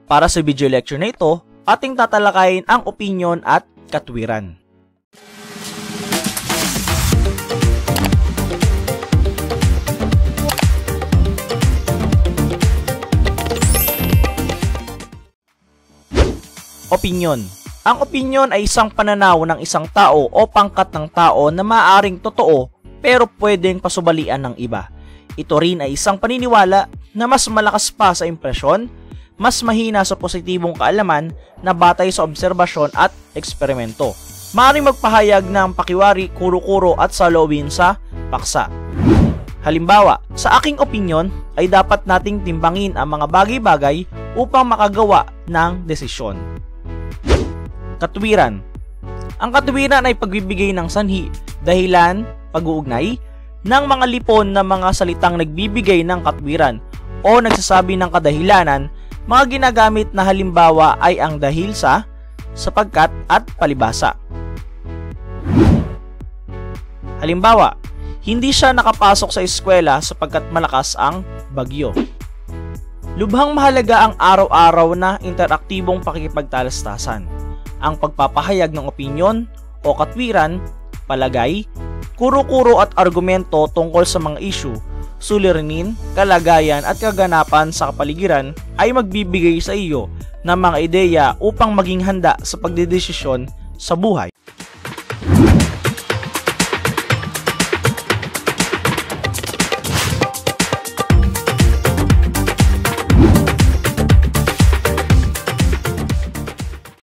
Para sa video lecture na ito, ating tatalakayin ang opinyon at katwiran. Opinyon. Ang opinyon ay isang pananaw ng isang tao o pangkat ng tao na maaaring totoo pero pwedeng pasubalian ng iba. Ito rin ay isang paniniwala na mas malakas pa sa impresyon, mas mahina sa positibong kaalaman na batay sa obserbasyon at eksperimento. Maaaring magpahayag ng pakiwari, kuro-kuro at saloobin sa paksa. Halimbawa, sa aking opinyon ay dapat nating timbangin ang mga bagay-bagay upang makagawa ng desisyon. Katwiran. Ang katwiran ay pagbibigay ng sanhi, dahilan, pag-uugnay ng mga lipon na mga salitang nagbibigay ng katwiran o nagsasabi ng kadahilanan. Mga ginagamit na halimbawa ay ang dahil sa, sapagkat at palibhasa. Halimbawa, hindi siya nakapasok sa eskwela sapagkat malakas ang bagyo. Lubhang mahalaga ang araw-araw na interaktibong pakikipagtalastasan. Ang pagpapahayag ng opinyon o katwiran, palagay, kuro-kuro at argumento tungkol sa mga issue, suliranin, kalagayan at kaganapan sa kapaligiran ay magbibigay sa iyo ng mga ideya upang maging handa sa pagdedesisyon sa buhay.